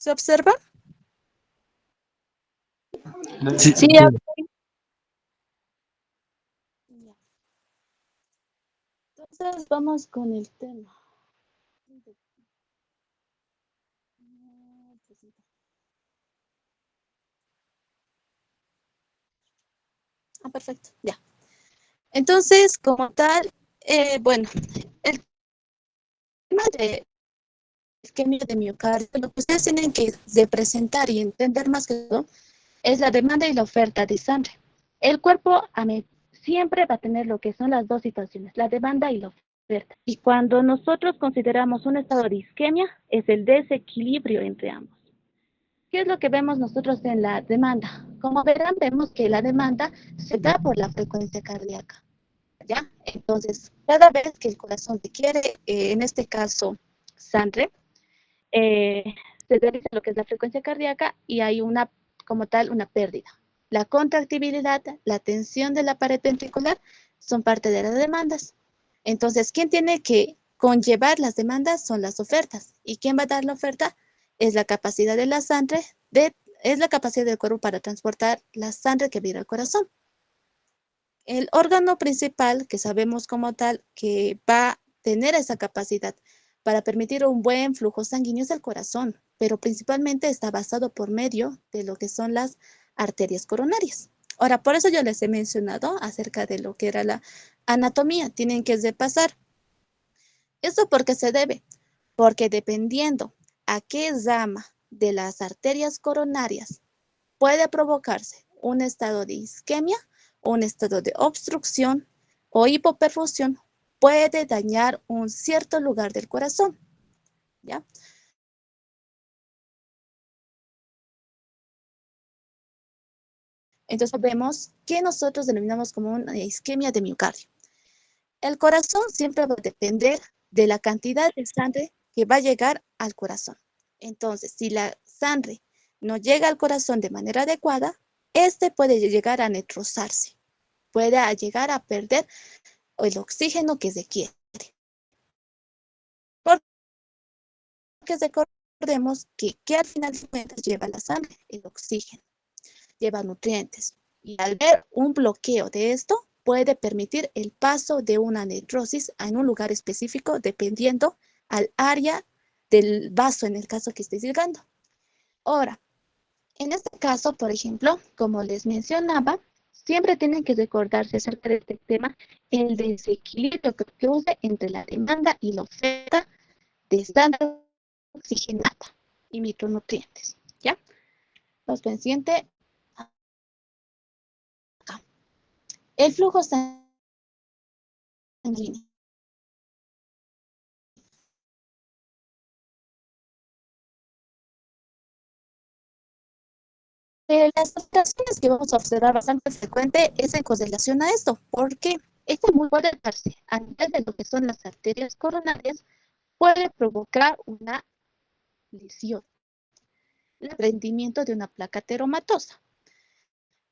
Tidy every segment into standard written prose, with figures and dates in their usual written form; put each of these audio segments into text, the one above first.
¿Se observa? Sí, Sí. Entonces vamos con el tema. Perfecto, ya. Entonces, como tal, bueno, el tema de isquemia de miocardio, lo que ustedes tienen que representar y entender más que todo es la demanda y la oferta de sangre. El cuerpo siempre va a tener lo que son las dos situaciones, la demanda y la oferta. Y cuando nosotros consideramos un estado de isquemia, es el desequilibrio entre ambos. ¿Qué es lo que vemos nosotros en la demanda? Como verán, vemos que la demanda se da por la frecuencia cardíaca, ¿ya? Entonces, cada vez que el corazón requiere, en este caso, sangre, se realiza lo que es la frecuencia cardíaca y hay una, como tal, una pérdida. La contractibilidad, la tensión de la pared ventricular son parte de las demandas. Entonces, ¿quién tiene que conllevar las demandas? Son las ofertas. ¿Y quién va a dar la oferta? Es la capacidad de la sangre, es la capacidad del cuerpo para transportar la sangre que viene al corazón. El órgano principal, que sabemos como tal, que va a tener esa capacidad para permitir un buen flujo sanguíneo es el corazón, pero principalmente está basado por medio de lo que son las arterias coronarias. Ahora, por eso yo les he mencionado acerca de lo que era la anatomía. Tienen que repasar. ¿Esto por qué se debe? Porque dependiendo a qué rama de las arterias coronarias puede provocarse un estado de isquemia, un estado de obstrucción o hipoperfusión, puede dañar un cierto lugar del corazón, ¿ya? Entonces vemos que nosotros denominamos como una isquemia de miocardio. El corazón siempre va a depender de la cantidad de sangre que va a llegar al corazón. Entonces, si la sangre no llega al corazón de manera adecuada, este puede llegar a necrosarse, puede llegar a perder el oxígeno que requiere. Porque recordemos que al final de cuentas lleva la sangre, el oxígeno, lleva nutrientes. Y al ver un bloqueo de esto, puede permitir el paso de una necrosis en un lugar específico dependiendo al área del vaso en el caso que estés llegando. Ahora, en este caso, por ejemplo, como les mencionaba, siempre tienen que recordarse acerca de este tema, el desequilibrio que produce entre la demanda y la oferta de sangre oxigenada y micronutrientes, ¿ya? Los pacientes acá. El flujo sanguíneo. Las alteraciones que vamos a observar bastante frecuente es en correlación a esto, porque este puede darse a nivel de lo que son las arterias coronarias, puede provocar una lesión, el desprendimiento de una placa ateromatosa.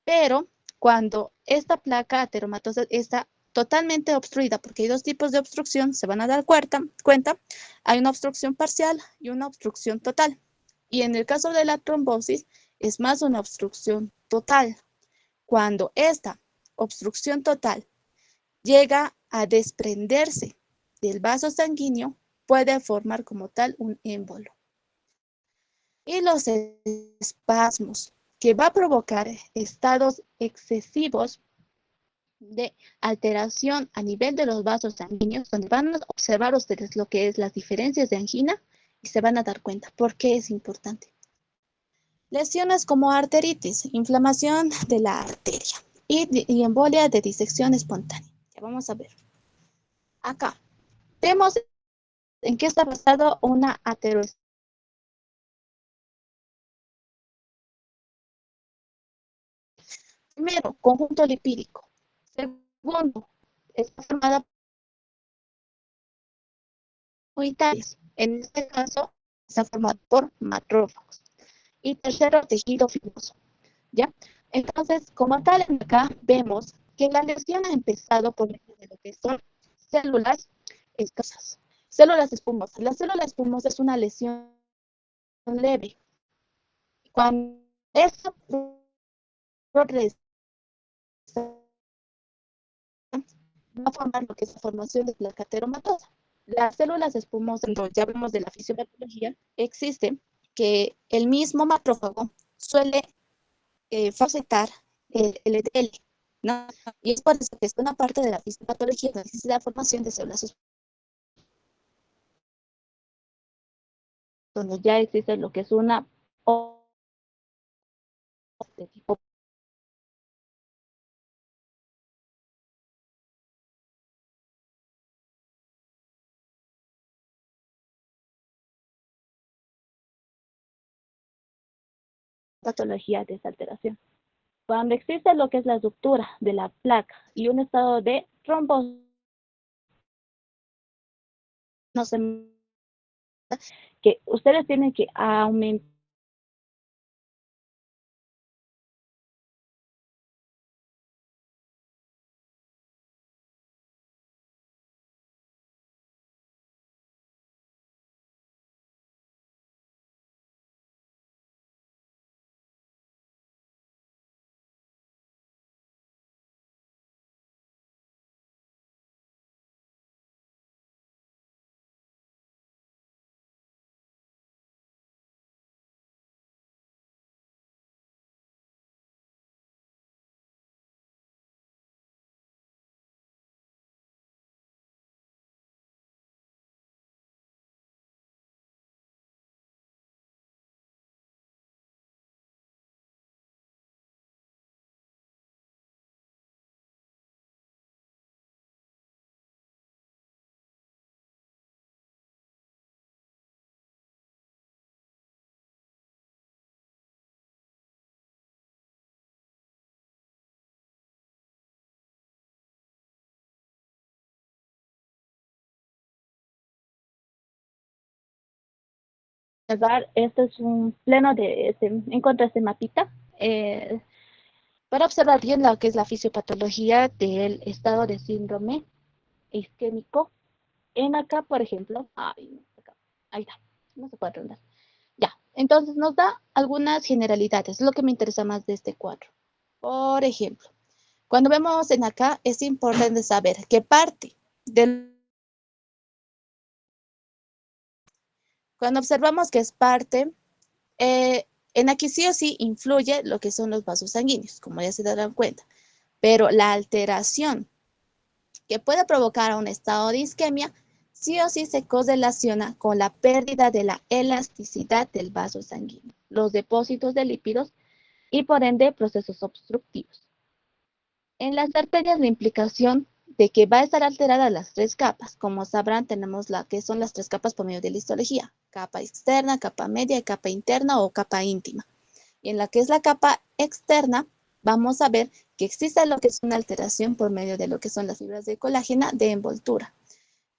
Pero cuando esta placa ateromatosa está totalmente obstruida, porque hay dos tipos de obstrucción, se van a dar cuenta, hay una obstrucción parcial y una obstrucción total. Y en el caso de la trombosis, es más una obstrucción total. Cuando esta obstrucción total llega a desprenderse del vaso sanguíneo, puede formar como tal un émbolo. Y los espasmos que va a provocar estados excesivos de alteración a nivel de los vasos sanguíneos, donde van a observar ustedes lo que es las diferencias de angina y se van a dar cuenta por qué es importante. Lesiones como arteritis, inflamación de la arteria y embolia de disección espontánea. Ya vamos a ver. Acá vemos en qué está basado una aterosclerosis. Primero, conjunto lipídico. Segundo, está formada por unitarios. En este caso, está formado por macrófagos. Y tercero, tejido fibroso. ¿Ya? Entonces, como tal, acá vemos que la lesión ha empezado por lo que son células escasas. Células espumosas. La célula espumosa es una lesión leve. Cuando esa progresa, va a formar lo que es la formación de placa teromatosa. Las células espumosas, cuando ya hablamos de la fisiopatología, existe que el mismo macrófago suele fagocitar el epitelio, ¿no? Y es por eso que es una parte de la fisiopatología que existe la formación de células espumosas, donde ya existe lo que es una de tipo patología de esa alteración. Cuando existe lo que es la ruptura de la placa y un estado de trombosis, no se que ustedes tienen que aumentar observar, esto es un pleno en contra de este mapita, para observar bien lo que es la fisiopatología del estado de síndrome isquémico. En acá, por ejemplo, ahí está, no se puede rondar. Ya, entonces nos da algunas generalidades, lo que me interesa más de este cuadro. Por ejemplo, cuando vemos en acá, es importante saber qué parte del... Cuando observamos que es parte, en aquí sí o sí influye lo que son los vasos sanguíneos, como ya se darán cuenta. Pero la alteración que puede provocar un estado de isquemia, sí o sí se correlaciona con la pérdida de la elasticidad del vaso sanguíneo, los depósitos de lípidos y por ende procesos obstructivos. En las arterias, la implicación de que va a estar alterada las tres capas. Como sabrán, tenemos la que son las tres capas por medio de la histología: capa externa, capa media y capa interna o capa íntima. Y en la que es la capa externa, vamos a ver que existe lo que es una alteración por medio de lo que son las fibras de colágeno de envoltura.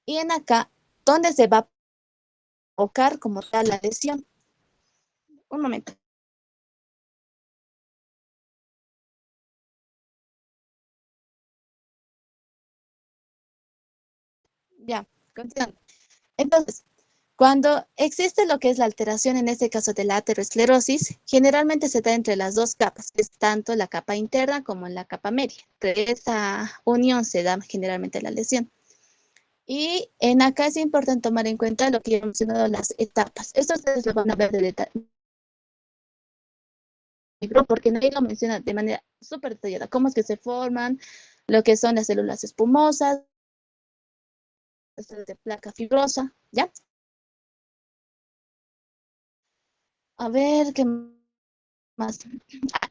Y en acá, donde se va a provocar como tal la lesión. Un momento. Ya, continuando. Entonces, cuando existe lo que es la alteración, en este caso de la aterosclerosis, generalmente se da entre las dos capas, que es tanto la capa interna como en la capa media. De esa unión se da generalmente la lesión. Y en acá es importante tomar en cuenta lo que ya he mencionado, las etapas. Esto ustedes lo van a ver de detalle, porque nadie lo menciona de manera súper detallada. Cómo es que se forman, lo que son las células espumosas, de placa fibrosa, ¿ya? A ver, ¿qué más?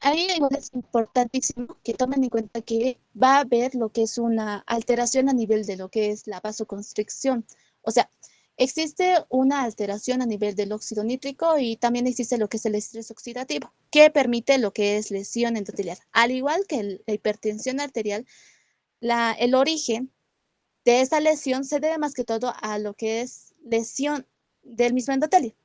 Ahí igual es importantísimo que tomen en cuenta que va a haber lo que es una alteración a nivel de lo que es la vasoconstricción. O sea, existe una alteración a nivel del óxido nítrico y también existe lo que es el estrés oxidativo, que permite lo que es lesión endotelial. Al igual que la hipertensión arterial, el origen de esa lesión se debe más que todo a lo que es lesión del mismo endotelio.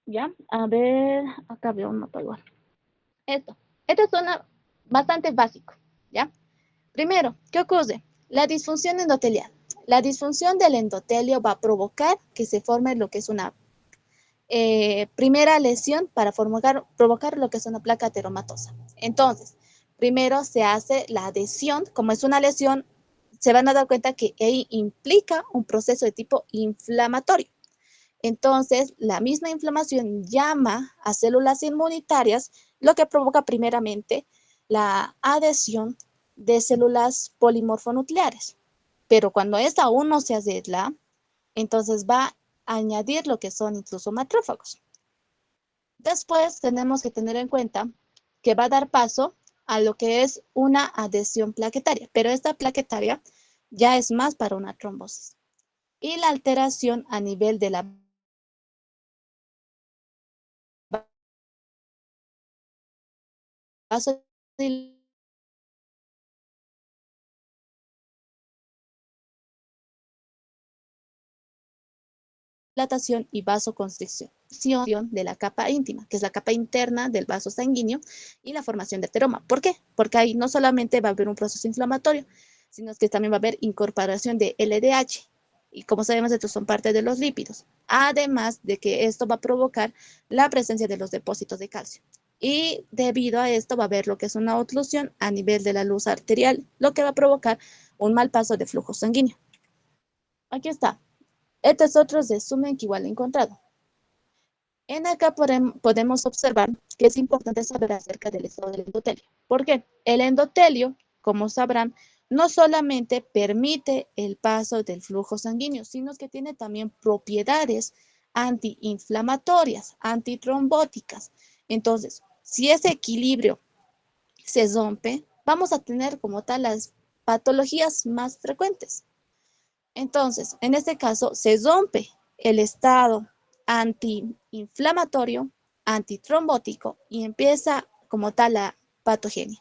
Ya, a ver, acá veo un mapa igual. Esto es bastante básico, ¿ya? Primero, ¿qué ocurre? La disfunción endotelial. La disfunción del endotelio va a provocar que se forme lo que es una primera lesión para provocar lo que es una placa ateromatosa. Entonces, primero se hace la adhesión, como es una lesión, se van a dar cuenta que ahí implica un proceso de tipo inflamatorio. Entonces, la misma inflamación llama a células inmunitarias, lo que provoca primeramente la adhesión de células polimorfonucleares. Pero cuando esta aún no se aísla, entonces va a añadir lo que son incluso macrófagos. Después tenemos que tener en cuenta que va a dar paso a lo que es una adhesión plaquetaria, pero esta plaquetaria ya es más para una trombosis. Y la alteración a nivel de la vasodilatación y vasoconstricción de la capa íntima, que es la capa interna del vaso sanguíneo, y la formación de ateroma. ¿Por qué? Porque ahí no solamente va a haber un proceso inflamatorio, sino que también va a haber incorporación de LDH, y como sabemos, estos son parte de los lípidos, además de que esto va a provocar la presencia de los depósitos de calcio. Y debido a esto va a haber lo que es una oclusión a nivel de la luz arterial, lo que va a provocar un mal paso de flujo sanguíneo. Aquí está. Este es otro resumen que igual he encontrado. En acá podemos observar que es importante saber acerca del estado del endotelio. ¿Por qué? El endotelio, como sabrán, no solamente permite el paso del flujo sanguíneo, sino que tiene también propiedades antiinflamatorias, antitrombóticas. Entonces, si ese equilibrio se rompe, vamos a tener como tal las patologías más frecuentes. Entonces, en este caso, se rompe el estado antiinflamatorio, antitrombótico y empieza como tal la patogenia.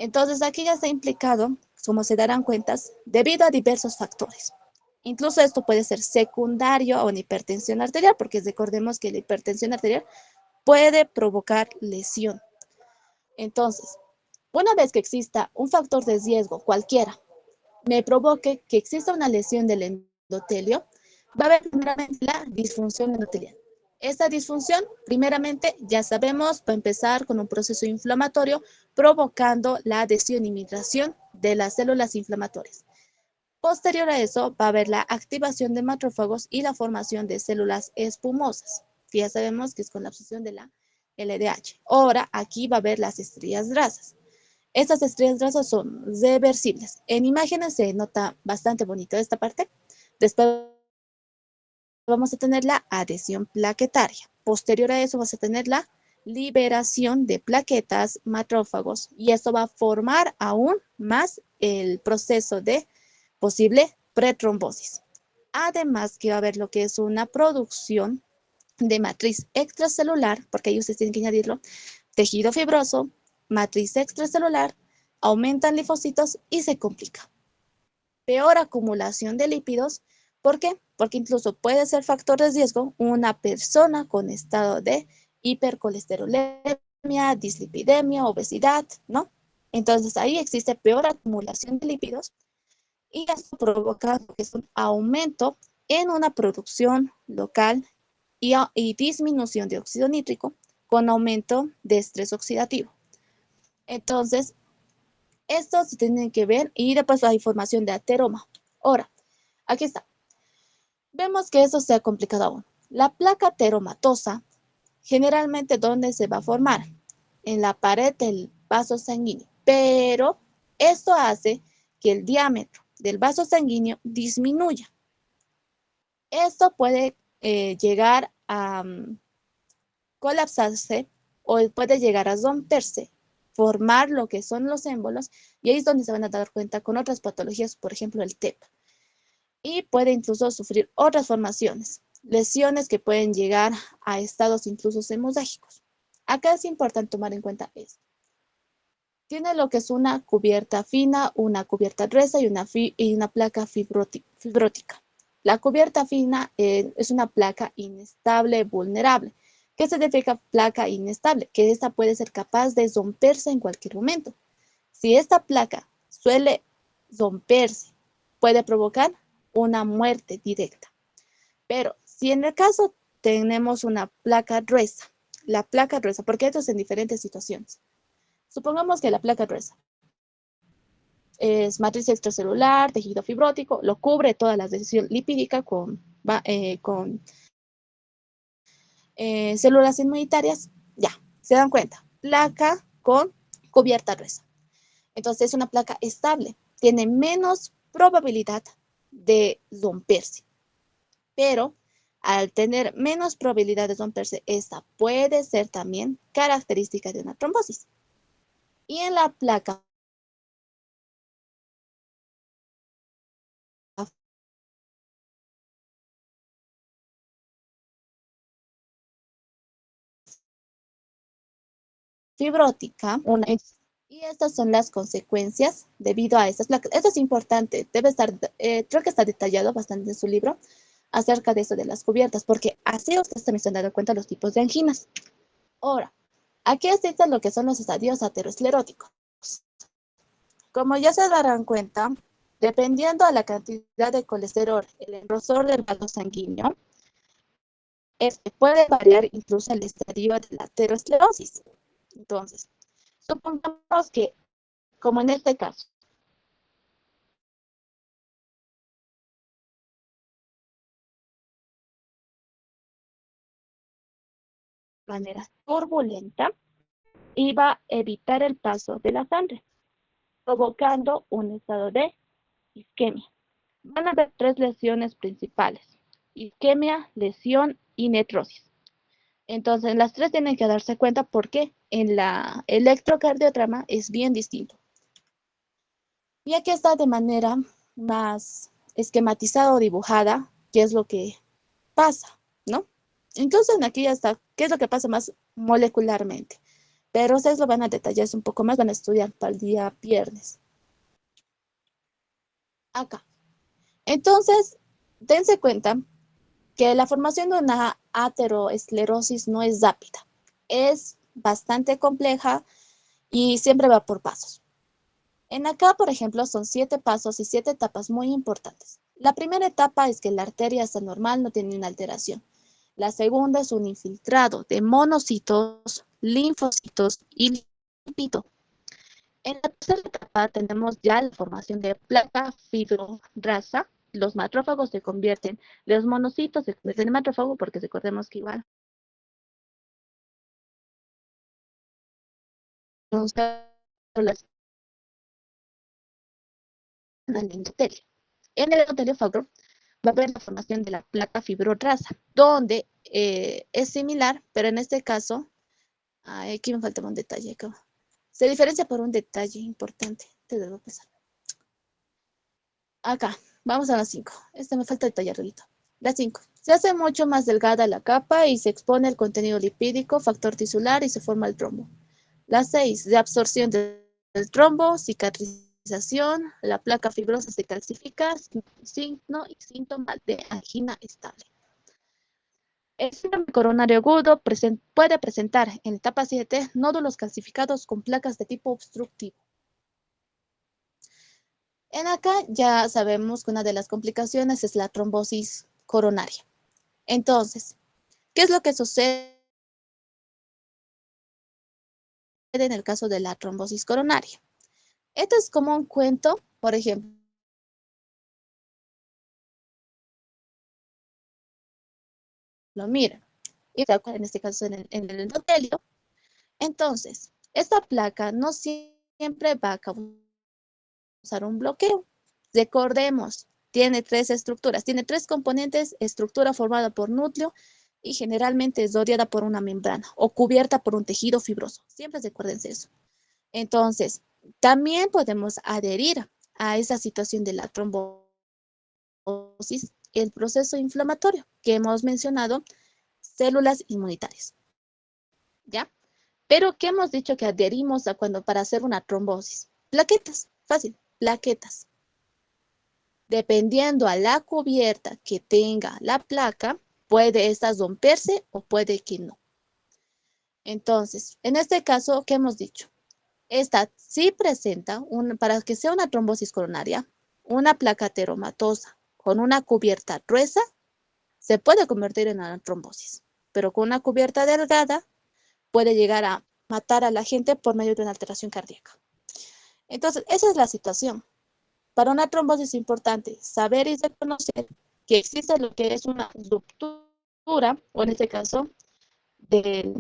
Entonces, aquí ya está implicado, como se darán cuenta, debido a diversos factores. Incluso esto puede ser secundario a una hipertensión arterial, porque recordemos que la hipertensión arterial puede provocar lesión. Entonces, una vez que exista un factor de riesgo cualquiera me provoque que exista una lesión del endotelio, va a haber primeramente la disfunción endotelial. Esta disfunción, primeramente, ya sabemos, va a empezar con un proceso inflamatorio provocando la adhesión y migración de las células inflamatorias. Posterior a eso, va a haber la activación de macrófagos y la formación de células espumosas, que ya sabemos que es con la absorción de la LDH. Ahora, aquí va a haber las estrías grasas. Estas estrías grasas son reversibles. En imágenes se nota bastante bonito esta parte. Después vamos a tener la adhesión plaquetaria. Posterior a eso vamos a tener la liberación de plaquetas, macrófagos, y esto va a formar aún más el proceso de posible pretrombosis. Además que va a haber lo que es una producción de matriz extracelular, porque ahí ustedes tienen que añadirlo, tejido fibroso, matriz extracelular, aumentan linfocitos y se complica. Peor acumulación de lípidos. ¿Por qué? Porque incluso puede ser factor de riesgo una persona con estado de hipercolesterolemia, dislipidemia, obesidad, ¿no? Entonces ahí existe peor acumulación de lípidos y esto provoca lo que es un aumento en una producción local y disminución de óxido nítrico con aumento de estrés oxidativo. Entonces, esto se tiene que ver y después la información de ateroma. Ahora, aquí está. Vemos que eso se ha complicado aún. La placa ateromatosa, generalmente, ¿dónde se va a formar? En la pared del vaso sanguíneo. Pero esto hace que el diámetro del vaso sanguíneo disminuya. Esto puede llegar a colapsarse o puede llegar a romperse, formar lo que son los émbolos, y ahí es donde se van a dar cuenta con otras patologías, por ejemplo el TEP. Y puede incluso sufrir otras formaciones, lesiones que pueden llegar a estados incluso hemorrágicos. Acá es importante tomar en cuenta esto. Tiene lo que es una cubierta fina, una cubierta gruesa y una placa fibrótica. La cubierta fina es una placa inestable, vulnerable. ¿Qué significa placa inestable? Que esta puede ser capaz de romperse en cualquier momento. Si esta placa suele romperse, puede provocar una muerte directa. Pero si en el caso tenemos una placa gruesa, la placa gruesa, porque esto es en diferentes situaciones. Supongamos que la placa gruesa es matriz extracelular, tejido fibrótico, lo cubre toda la adhesión lipídica con células inmunitarias, ya, se dan cuenta, placa con cubierta gruesa. Entonces es una placa estable, tiene menos probabilidad de romperse, pero al tener menos probabilidad de romperse, esta puede ser también característica de una trombosis. Y en la placa fibrótica, y estas son las consecuencias debido a estas placas. Esto es importante, debe estar, creo que está detallado bastante en su libro acerca de eso de las cubiertas, porque así ustedes también se han dado cuenta de los tipos de anginas. Ahora, aquí está lo que son los estadios ateroscleróticos. Como ya se darán cuenta, dependiendo de la cantidad de colesterol, el grosor del vaso sanguíneo, este puede variar incluso el estadio de la aterosclerosis. Entonces, supongamos que, como en este caso, de manera turbulenta, iba a evitar el paso de la sangre, provocando un estado de isquemia. Van a haber tres lesiones principales: isquemia, lesión y necrosis. Entonces, las tres tienen que darse cuenta porque en la electrocardiograma es bien distinto. Y aquí está de manera más esquematizada o dibujada qué es lo que pasa, ¿no? Entonces, aquí ya está qué es lo que pasa más molecularmente. Pero ustedes lo van a detallar un poco más, van a estudiar para el día viernes. Acá. Entonces, dense cuenta que la formación de una aterosclerosis no es rápida. Es bastante compleja y siempre va por pasos. En acá, por ejemplo, son 7 pasos y 7 etapas muy importantes. La primera etapa es que la arteria está normal, no tiene una alteración. La segunda es un infiltrado de monocitos, linfocitos y lipito. En la tercera etapa tenemos ya la formación de placa fibrorasa. Los macrófagos se convierten, los monocitos se convierten en macrófago porque recordemos que igual son células del endotelio. En el endotelio fibro va a haber la formación de la placa fibrorasa, donde es similar, pero en este caso, aquí me falta un detalle. Se diferencia por un detalle importante. Te debo pasar. Acá, vamos a la 5. Este me falta detallar ahorita. La 5. Se hace mucho más delgada la capa y se expone el contenido lipídico, factor tisular y se forma el trombo. La 6. De absorción del trombo, cicatrización, la placa fibrosa se calcifica, signo y síntoma de angina estable. El síndrome coronario agudo puede presentar en etapa 7 nódulos calcificados con placas de tipo obstructivo. En acá ya sabemos que una de las complicaciones es la trombosis coronaria. Entonces, ¿qué es lo que sucede en el caso de la trombosis coronaria? Esto es como un cuento, por ejemplo, miren, y en este caso en el endotelio. Entonces, esta placa no siempre va a causar un bloqueo. Recordemos, tiene tres estructuras, tiene tres componentes: estructura formada por núcleo y generalmente es rodeada por una membrana o cubierta por un tejido fibroso. Siempre recuérdense eso. Entonces, también podemos adherir a esa situación de la trombosis el proceso inflamatorio que hemos mencionado, células inmunitarias, ¿ya? Pero ¿qué hemos dicho que adherimos a cuando para hacer una trombosis? Plaquetas, fácil, plaquetas. Dependiendo a la cubierta que tenga la placa, puede esta romperse o puede que no. Entonces, en este caso, ¿qué hemos dicho? Esta sí presenta, para que sea una trombosis coronaria, una placa ateromatosa con una cubierta gruesa se puede convertir en una trombosis, pero con una cubierta delgada puede llegar a matar a la gente por medio de una alteración cardíaca. Entonces, esa es la situación. Para una trombosis es importante saber y reconocer que existe lo que es una ruptura, o en este caso, de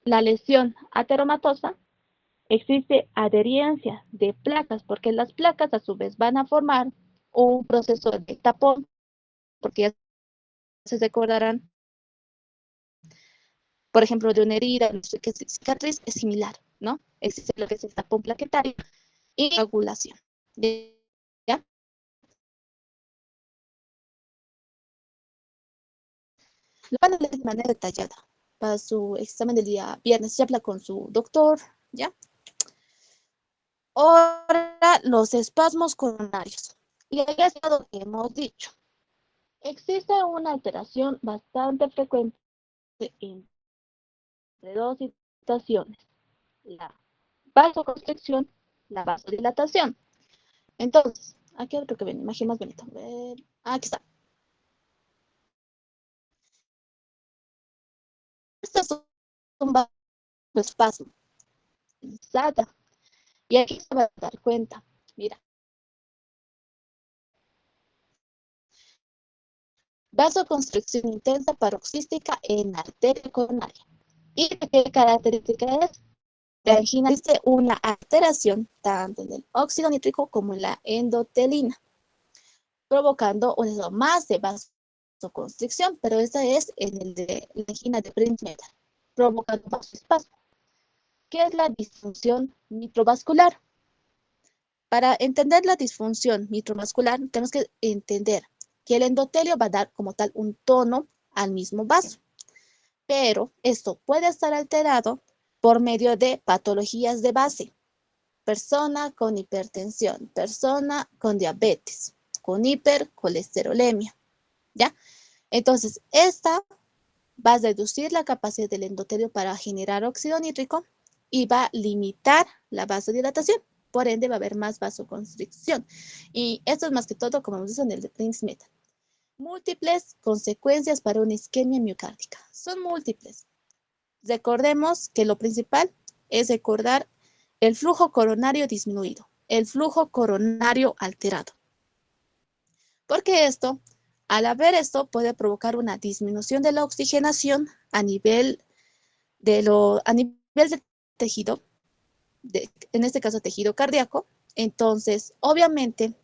la lesión ateromatosa. Existe adherencia de placas, porque las placas a su vez van a formar un proceso de tapón, porque ya se recordarán, por ejemplo, de una herida, que es cicatriz, es similar, ¿no? Existe lo que es el tapón plaquetario y coagulación. ¿Ya? Lo van a leer de manera detallada. Para su examen del día viernes, se habla con su doctor, ¿ya? Ahora, los espasmos coronarios. Y ahí es lo que hemos dicho. Existe una alteración bastante frecuente entre dos situaciones, la vasoconstricción, la vasodilatación. Entonces, aquí otro que viene, imagen más bonita. A ver, aquí está. Estos son vasoespasmos. Y aquí se va a dar cuenta. Mira, vasoconstricción intensa paroxística en arteria coronaria. ¿Y qué característica es? La angina existe una alteración tanto en el óxido nítrico como en la endotelina, provocando un estado más de vasoconstricción, pero esta es en el de la angina de Prinzmetal, provocando vasoespasmo. ¿Qué es la disfunción mitrovascular? Para entender la disfunción mitrovascular, tenemos que entender que el endotelio va a dar como tal un tono al mismo vaso, pero esto puede estar alterado por medio de patologías de base. Persona con hipertensión, persona con diabetes, con hipercolesterolemia, ¿ya? Entonces, esta va a reducir la capacidad del endotelio para generar óxido nítrico y va a limitar la vasodilatación. Por ende, va a haber más vasoconstricción. Y esto es más que todo, como nos dicen en el de Prinzmetal. Múltiples consecuencias para una isquemia miocárdica. Son múltiples. Recordemos que lo principal es recordar el flujo coronario disminuido, el flujo coronario alterado. Porque esto, al haber esto, puede provocar una disminución de la oxigenación a nivel del tejido, en este caso tejido cardíaco. Entonces, obviamente,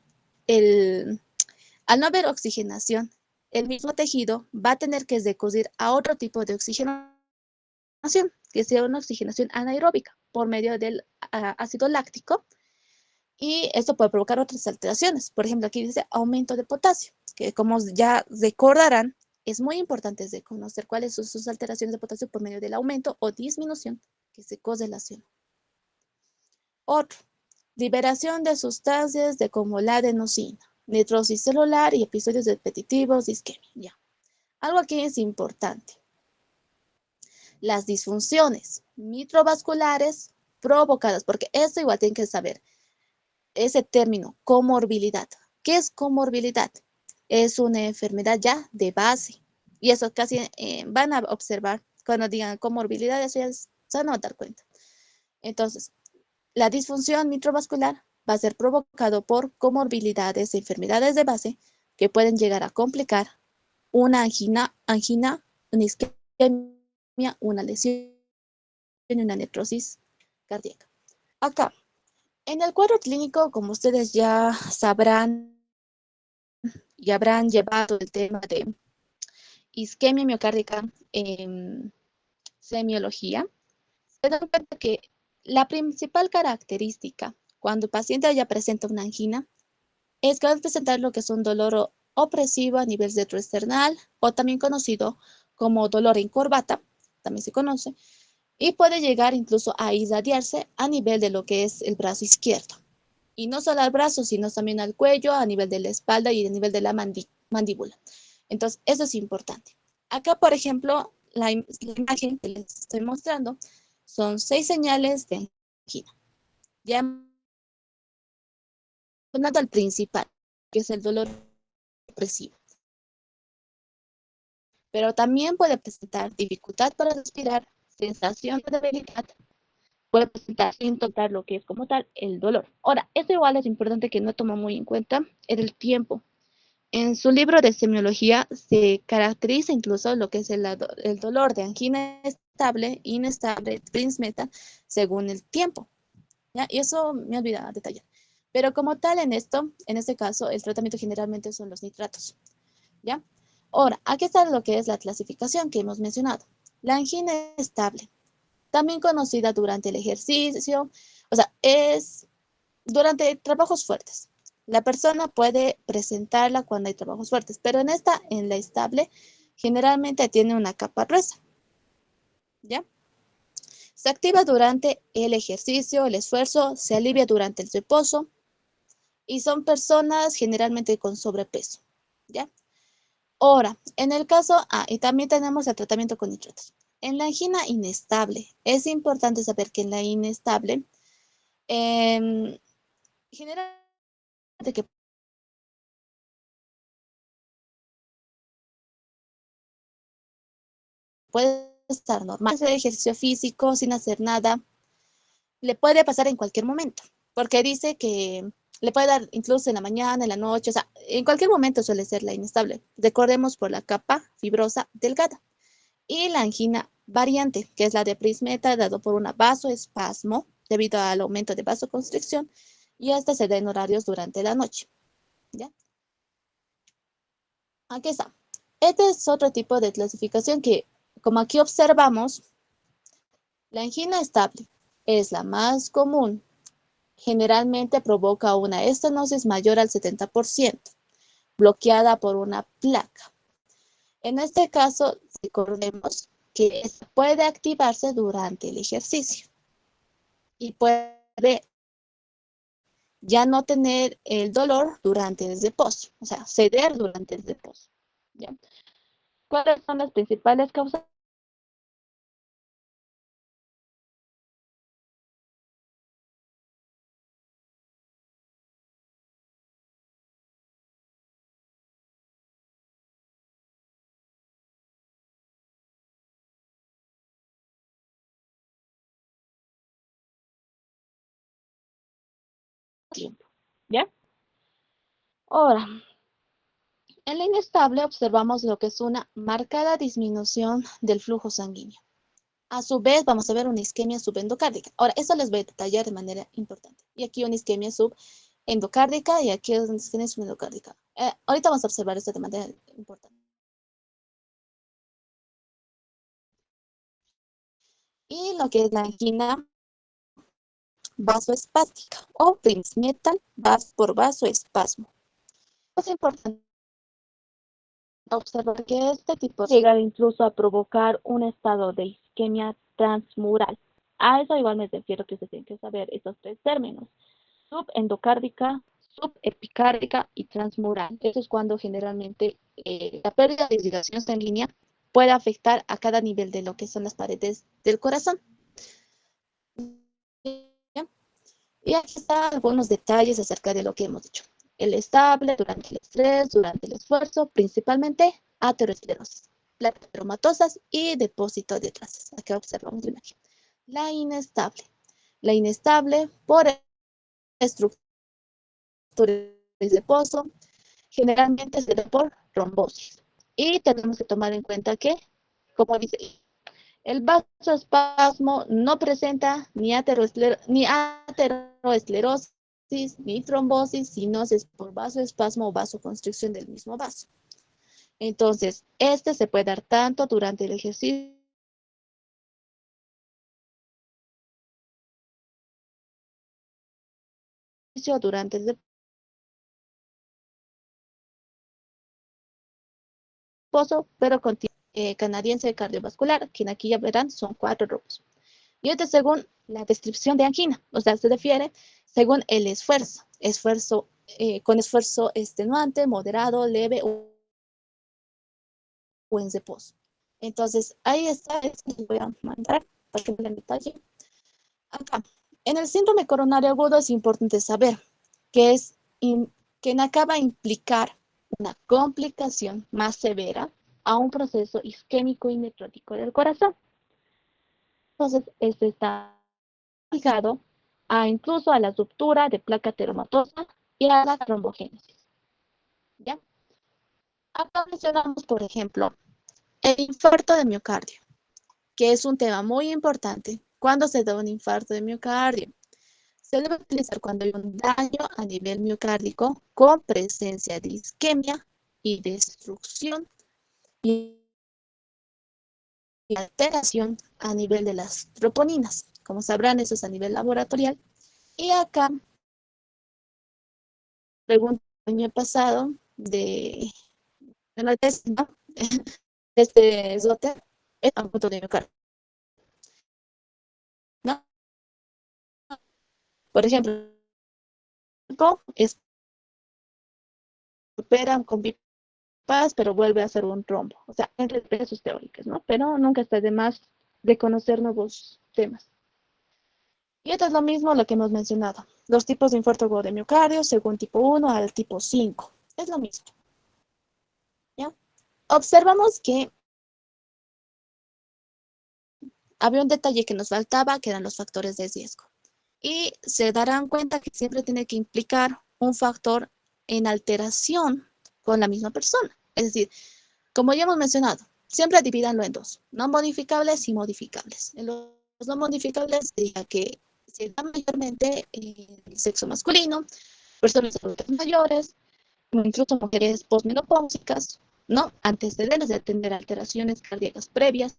al no haber oxigenación, el mismo tejido va a tener que recurrir a otro tipo de oxigenación, que sea una oxigenación anaeróbica por medio del ácido láctico, y esto puede provocar otras alteraciones. Por ejemplo, aquí dice aumento de potasio, que como ya recordarán, es muy importante de conocer cuáles son sus alteraciones de potasio por medio del aumento o disminución que se correlaciona. Otro, liberación de sustancias de como la adenosina, nitrosis celular y episodios repetitivos de isquemia. Ya. Algo aquí es importante. Las disfunciones mitrovasculares provocadas, porque esto igual tienen que saber, ese término, comorbilidad. ¿Qué es comorbilidad? Es una enfermedad ya de base. Y eso casi van a observar cuando digan comorbilidad, eso ya se van a dar cuenta. Entonces, la disfunción mitrovascular va a ser provocado por comorbilidades, enfermedades de base que pueden llegar a complicar una angina, una isquemia, una lesión y una necrosis cardíaca. Acá, en el cuadro clínico, como ustedes ya sabrán y habrán llevado el tema de isquemia miocárdica en semiología, se dan cuenta que la principal característica cuando el paciente ya presenta una angina es que va a presentar lo que es un dolor opresivo a nivel retroesternal o también conocido como dolor en corbata, también se conoce, y puede llegar incluso a irradiarse a nivel de lo que es el brazo izquierdo. Y no solo al brazo, sino también al cuello, a nivel de la espalda y a nivel de la mandíbula. Entonces, eso es importante. Acá, por ejemplo, la imagen que les estoy mostrando son 6 señales de angina. Ya hemos hablado al principal, que es el dolor opresivo. Pero también puede presentar dificultad para respirar, sensación de debilidad, puede presentar sin tocar lo que es como tal el dolor. Ahora, esto igual es importante que no toma muy en cuenta el tiempo. En su libro de semiología se caracteriza incluso lo que es el dolor de angina estable, inestable, Prince-Meta, según el tiempo. ¿Ya? Y eso me olvidaba detallar. Pero como tal en este caso, el tratamiento generalmente son los nitratos. ¿Ya? Ahora, aquí está lo que es la clasificación que hemos mencionado. La angina estable, también conocida durante el ejercicio, o sea, es durante trabajos fuertes. La persona puede presentarla cuando hay trabajos fuertes, pero en la estable, generalmente tiene una capa gruesa, ¿ya? Se activa durante el ejercicio, el esfuerzo, se alivia durante el reposo y son personas generalmente con sobrepeso, ¿ya? Ahora, en el caso, y también tenemos el tratamiento con nitratos. En la angina inestable, es importante saber que en la inestable, generalmente que puede estar normal, hacer ejercicio físico sin hacer nada, le puede pasar en cualquier momento, porque dice que le puede dar incluso en la mañana, en la noche, o sea, en cualquier momento suele ser la inestable. Recordemos por la capa fibrosa delgada. Y la angina variante, que es la de Prince-Meta, dado por una vasoespasmo debido al aumento de vasoconstricción, y esta se da en horarios durante la noche. ¿Ya? Aquí está. Este es otro tipo de clasificación que, como aquí observamos, la angina estable es la más común. Generalmente provoca una estenosis mayor al 70%, bloqueada por una placa. En este caso, recordemos que puede activarse durante el ejercicio y puede ya no tener el dolor durante el reposo, o sea, ceder durante el reposo. ¿Ya? ¿Cuáles son las principales causas? Tiempo. ¿Ya? Ahora, en la inestable observamos lo que es una marcada disminución del flujo sanguíneo. A su vez, vamos a ver una isquemia subendocárdica. Ahora, esto les voy a detallar de manera importante. Y aquí una isquemia subendocárdica y aquí una isquemia subendocárdica. Ahorita vamos a observar esto de manera importante. Y lo que es la angina vasoespástica o Prince-Metal por vasoespasmo. Es importante observar que este tipo llega incluso a provocar un estado de isquemia transmural. A eso igual me refiero que se tienen que saber estos tres términos: subendocárdica, subepicárdica y transmural. Eso es cuando generalmente la pérdida de irrigación sanguínea puede afectar a cada nivel de lo que son las paredes del corazón. Y aquí están algunos detalles acerca de lo que hemos dicho. El estable durante el estrés, durante el esfuerzo, principalmente aterosclerosis, placas traumatosas y depósito de trazas. Aquí observamos la imagen. La inestable. La inestable por estructura de pozo, generalmente se da por trombosis. Y tenemos que tomar en cuenta que, como dice, el vasoespasmo no presenta ni ateroesclerosis ni trombosis, sino es por vasoespasmo o vasoconstricción del mismo vaso. Entonces, este se puede dar tanto durante el ejercicio, durante el reposo, pero con canadiense cardiovascular, que aquí ya verán son 4 grupos. Y este según la descripción de angina, o sea, se refiere según el esfuerzo, con esfuerzo extenuante, moderado, leve o en reposo. Entonces, ahí está, les voy a mandar para que vean detalle. Acá, en el síndrome coronario agudo es importante saber que que acaba de implicar una complicación más severa a un proceso isquémico y necrótico del corazón. Entonces, este está ligado a incluso a la ruptura de placa teromatosa y a la trombogénesis. ¿Ya? Acá mencionamos, por ejemplo, el infarto de miocardio, que es un tema muy importante. ¿Cuándo se da un infarto de miocardio? Se debe utilizar cuando hay un daño a nivel miocárdico con presencia de isquemia y destrucción y alteración a nivel de las troponinas. Como sabrán, eso es a nivel laboratorial. Y acá, pregunta el año pasado de la tesis, ¿no? Este Zotter, es un punto de miocardio, ¿no? Por ejemplo, es supera con bypass, pero vuelve a ser un trombo. O sea, entre sus teóricas, ¿no? Pero nunca está de más de conocer nuevos temas. Y esto es lo mismo lo que hemos mencionado. Los tipos de infarto agudo de miocardio, según tipo 1 al tipo 5. Es lo mismo, ¿ya? Observamos que había un detalle que nos faltaba, que eran los factores de riesgo. Y se darán cuenta que siempre tiene que implicar un factor en alteración con la misma persona. Es decir, como ya hemos mencionado, siempre divídanlo en dos, no modificables y modificables. En los no modificables diría que se da mayormente en el sexo masculino, personas adultas mayores, incluso mujeres posmenopáusicas, ¿no? Antecedentes de tener alteraciones cardíacas previas,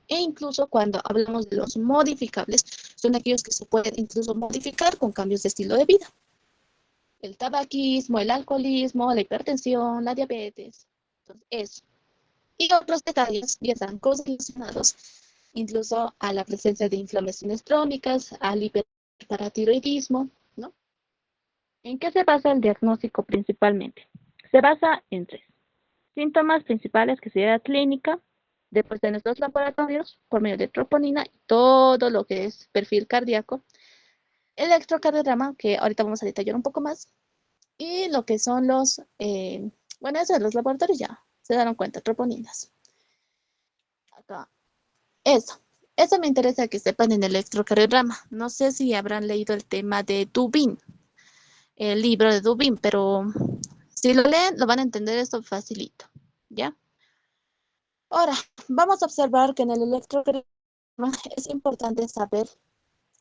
e incluso cuando hablamos de los modificables, son aquellos que se pueden incluso modificar con cambios de estilo de vida. El tabaquismo, el alcoholismo, la hipertensión, la diabetes. Entonces, eso. Y otros detalles ya están correlacionados incluso a la presencia de inflamaciones crónicas, al hiperparatiroidismo, ¿no? ¿En qué se basa el diagnóstico principalmente? Se basa en tres síntomas principales, que sería la clínica, después de nuestros laboratorios, por medio de troponina, y todo lo que es perfil cardíaco, electrocardiograma, que ahorita vamos a detallar un poco más, y lo que son bueno, eso de los laboratorios ya se dieron cuenta, troponinas. Acá, eso me interesa que sepan en el electrocardiograma. No sé si habrán leído el tema de Dubin, el libro de Dubin, pero si lo leen, lo van a entender esto facilito, ¿ya? Ahora, vamos a observar que en el electrocardiograma es importante saber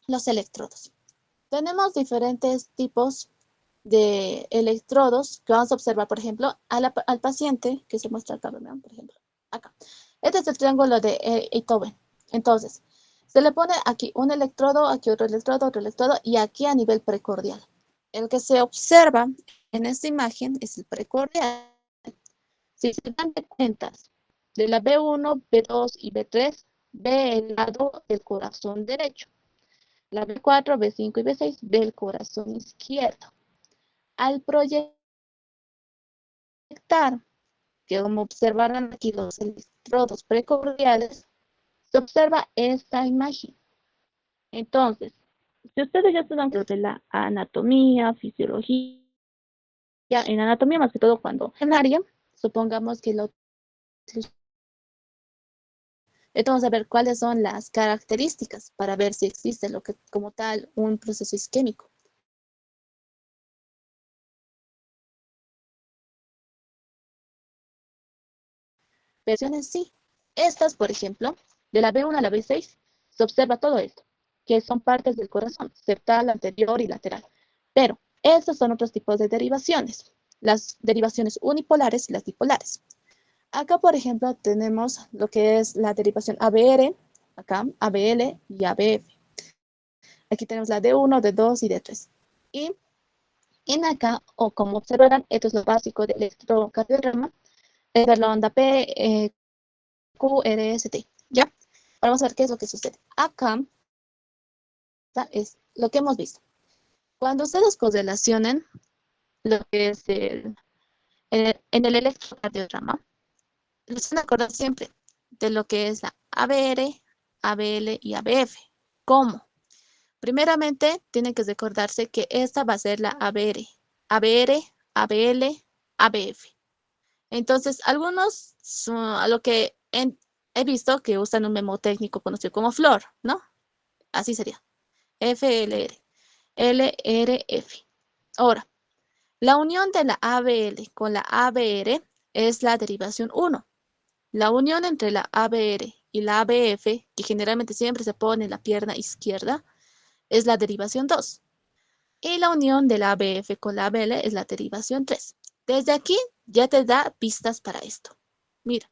los electrodos. Tenemos diferentes tipos de electrodos que vamos a observar, por ejemplo, al paciente que se muestra acá, ¿verdad? Por ejemplo, acá. Este es el triángulo de Einthoven. Entonces, se le pone aquí un electrodo, aquí otro electrodo y aquí a nivel precordial. El que se observa en esta imagen es el precordial. Si se dan cuentas de la B1, B2 y B3, ve el lado del corazón derecho. La B4, B5 y B6 ve el corazón izquierdo. Al proyectar, que como observarán aquí los electrodos precordiales, se observa esta imagen. Entonces, si ustedes ya están de la anatomía, fisiología, en anatomía más que todo cuando en área, supongamos que lo entonces, vamos a ver cuáles son las características para ver si existe lo que, como tal, un proceso isquémico. Versiones sí. Estas, por ejemplo, de la B1 a la B6, se observa todo esto, que son partes del corazón, septal, anterior y lateral. Pero estos son otros tipos de derivaciones, las derivaciones unipolares y las dipolares. Acá, por ejemplo, tenemos lo que es la derivación ABR, acá, ABL y ABF. Aquí tenemos la D1, D2 y D3. Y en acá, o como observarán, esto es lo básico del electrocardiograma, es ver la onda P, Q, R, S, T. ¿Ya? Vamos a ver qué es lo que sucede. Acá es lo que hemos visto. Cuando ustedes correlacionen lo que es en el electrocardiograma, les van a acordar siempre, de lo que es la ABR, ABL y ABF. ¿Cómo? Primeramente, tienen que recordarse que esta va a ser la ABR, ABR, ABL, ABF. Entonces, algunos, a lo que he visto que usan un memotécnico conocido como FLOR, ¿no? Así sería. FLR, LRF. Ahora, la unión de la ABL con la ABR es la derivación 1. La unión entre la ABR y la ABF, que generalmente siempre se pone en la pierna izquierda, es la derivación 2. Y la unión de la ABF con la ABL es la derivación 3. Desde aquí ya te da pistas para esto. Mira,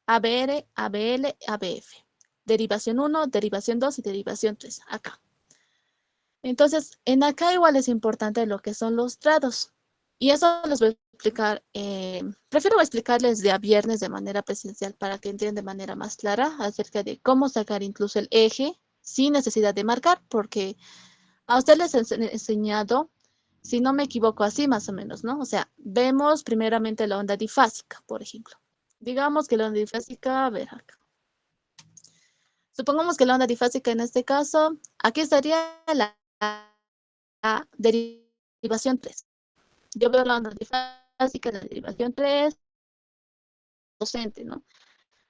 ABR, ABL, ABF. Derivación 1, derivación 2 y derivación 3. Acá. Entonces, en acá igual es importante lo que son los trados. Y eso les voy a explicar, prefiero explicarles de a viernes de manera presencial para que entiendan de manera más clara acerca de cómo sacar incluso el eje sin necesidad de marcar, porque a ustedes les he enseñado, si no me equivoco, así más o menos, ¿no? O sea, vemos primeramente la onda difásica, por ejemplo. Digamos que la onda difásica, a ver acá. Supongamos que la onda difásica en este caso, aquí estaría la derivación 3. Yo veo la onda difásica, la derivación 3, docente, ¿no?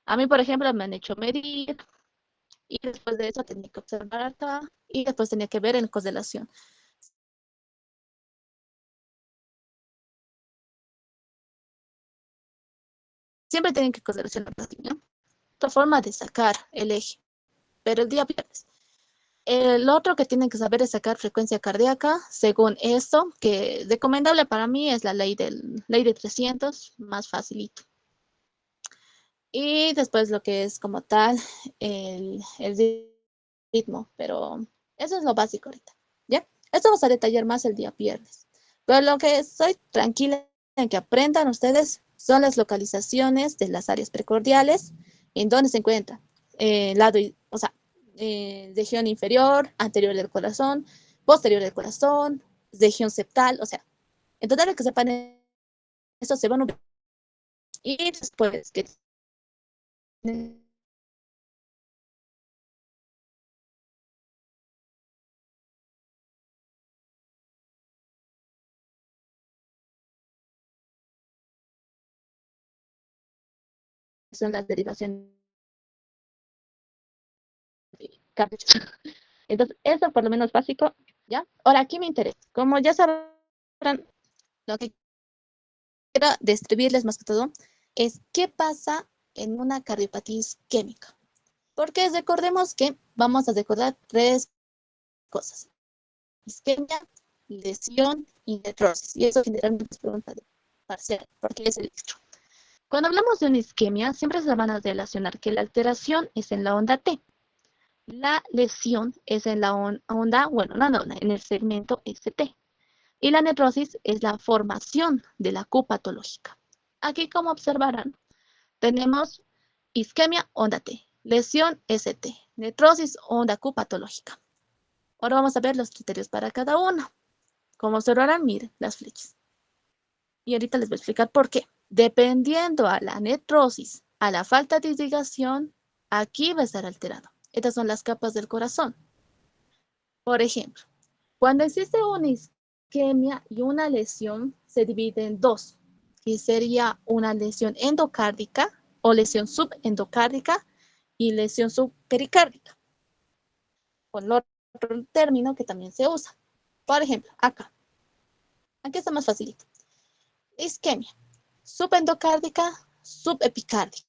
A mí, por ejemplo, me han hecho medir y después de eso tenía que observar acá y después tenía que ver en correlación. Siempre tienen que correlacionar, ¿no? Otra forma de sacar el eje, pero el día viernes. El otro que tienen que saber es sacar frecuencia cardíaca. Según esto, que recomendable para mí es la ley de 300, más facilito. Y después lo que es como tal el ritmo, pero eso es lo básico ahorita, ¿ya? Esto vamos a detallar más el día viernes. Pero lo que estoy tranquila en que aprendan ustedes son las localizaciones de las áreas precordiales, en donde se encuentra lado, o sea, región inferior, anterior del corazón, posterior del corazón, región septal, o sea, en total que sepan eso se van a ver. Y después que son las derivaciones. Entonces, eso por lo menos básico, ¿ya? Ahora, aquí me interesa. Como ya sabrán, lo que quiero describirles más que todo es qué pasa en una cardiopatía isquémica. Porque recordemos que vamos a recordar tres cosas. Isquemia, lesión y necrosis. Y eso generalmente es pregunta de parcial, porque es el extra. Cuando hablamos de una isquemia, siempre se van a relacionar que la alteración es en la onda T. La lesión es en la onda, bueno, no, en el segmento ST. Y la necrosis es la formación de la Q patológica. Aquí, como observarán, tenemos isquemia, onda T, lesión ST, necrosis, onda Q patológica. Ahora vamos a ver los criterios para cada uno. Como observarán, miren las flechas. Y ahorita les voy a explicar por qué. Dependiendo a la necrosis, a la falta de irrigación, aquí va a estar alterado. Estas son las capas del corazón. Por ejemplo, cuando existe una isquemia y una lesión, se divide en dos, que sería una lesión endocárdica o lesión subendocárdica y lesión subpericárdica, con otro término que también se usa. Por ejemplo, aquí está más facilito. Isquemia, subendocárdica, subepicárdica.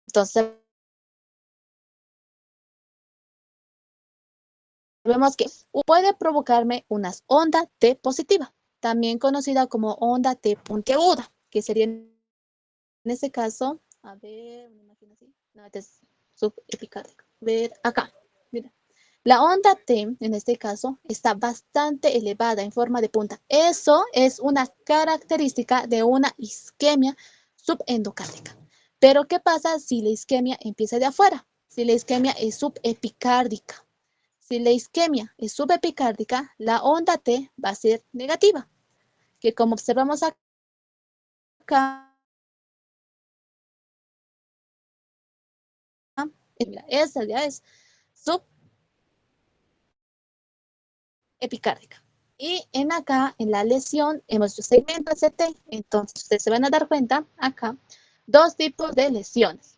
Entonces, vemos que puede provocarme una onda T positiva, también conocida como onda T puntiaguda, que sería en este caso, a ver, una imagen así, no, este es subepicárdico. Ver acá, mira. La onda T, en este caso, está bastante elevada en forma de punta. Eso es una característica de una isquemia subendocárdica. Pero, ¿qué pasa si la isquemia empieza de afuera? Si la isquemia es subepicárdica. Si la isquemia es subepicárdica, la onda T va a ser negativa, que como observamos acá, esa ya es subepicárdica. Y en la lesión, en nuestro segmento ST, entonces ustedes se van a dar cuenta acá, dos tipos de lesiones.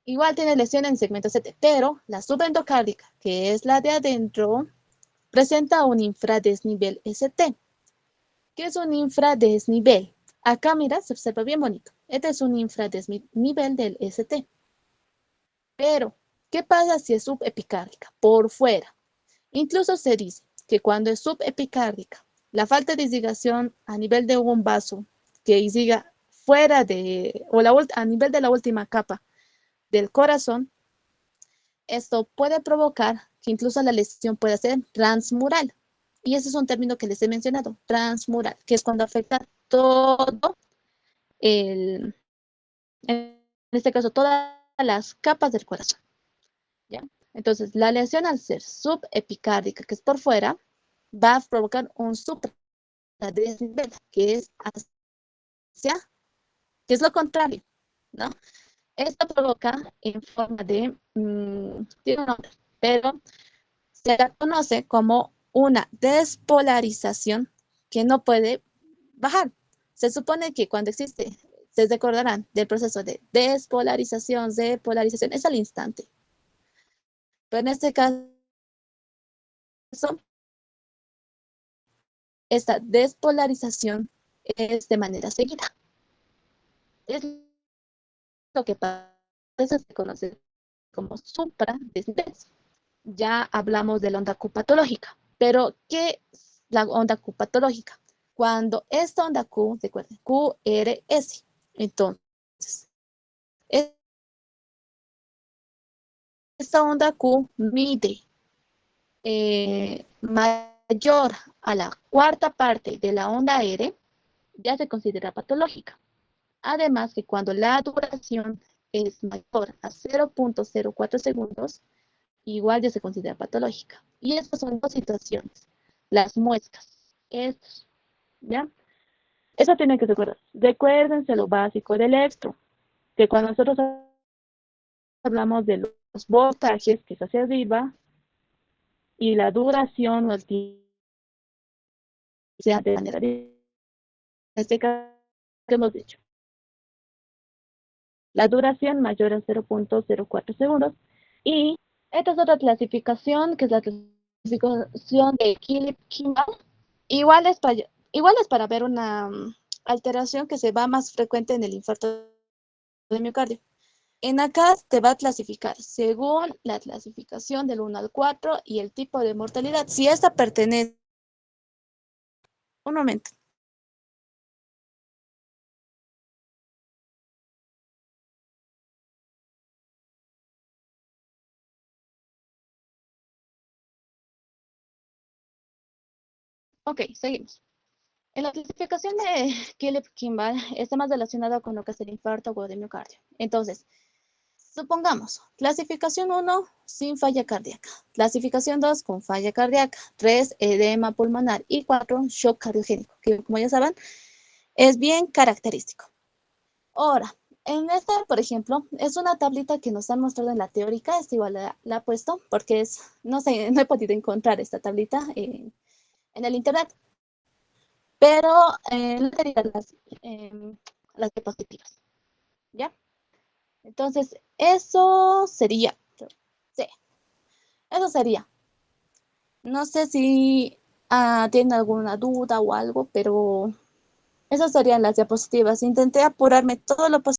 Igual tiene lesión en segmento ST, pero la subendocárdica, que es la de adentro, presenta un infradesnivel ST. ¿Qué es un infradesnivel? Acá, mira, se observa bien bonito. Este es un infradesnivel del ST. Pero, ¿qué pasa si es subepicárdica? Por fuera. Incluso se dice que cuando es subepicárdica, la falta de irrigación a nivel de un vaso que irriga fuera de, o a nivel de la última capa del corazón, esto puede provocar que incluso la lesión pueda ser transmural. Y ese es un término que les he mencionado, transmural, que es cuando afecta todo el, en este caso, todas las capas del corazón. ¿Ya? Entonces, la lesión al ser subepicárdica, que es por fuera, va a provocar un supradesnivel, que es hacia, que es lo contrario, ¿no? Esto provoca en forma de, tiene un nombre, pero se la conoce como una despolarización que no puede bajar. Se supone que cuando existe, se recordarán del proceso de despolarización, depolarización, es al instante. Pero en este caso, esta despolarización es de manera seguida. Es lo que pasa, eso se conoce como supradesnivel. Ya hablamos de la onda Q patológica, pero ¿qué es la onda Q patológica? Cuando esta onda Q, recuerden, QRS, entonces, esta onda Q mide mayor a la cuarta parte de la onda R, ya se considera patológica. Además que cuando la duración es mayor a 0.04 segundos, igual ya se considera patológica. Y estas son dos situaciones. Las muescas. Estos, ¿ya? Eso tienen que recordar. Recuérdense lo básico del electro, que cuando nosotros hablamos de los voltajes, que es hacia arriba, y la duración o el tiempo sea de manera en este caso que hemos dicho. La duración mayor a 0.04 segundos. Y esta es otra clasificación, que es la clasificación de Philip-Kimball. Igual es para ver una alteración que se va más frecuente en el infarto de miocardio. En acá te va a clasificar según la clasificación del 1 al 4 y el tipo de mortalidad. Si esta pertenece, un momento. Ok, seguimos. En la clasificación de Philip-Kimball está más relacionado con lo que es el infarto agudo de miocardio. Entonces, supongamos, clasificación 1, sin falla cardíaca. Clasificación 2, con falla cardíaca. 3, edema pulmonar. Y 4, shock cardiogénico, que como ya saben, es bien característico. Ahora, en esta, por ejemplo, es una tablita que nos han mostrado en la teórica. Esta igual la he puesto porque es, no sé, no he podido encontrar esta tablita en el internet. Pero no serían las diapositivas, ¿ya? Entonces, eso sería, sí, eso sería. No sé si tienen alguna duda o algo, pero esas serían las diapositivas. Intenté apurarme todo lo posible.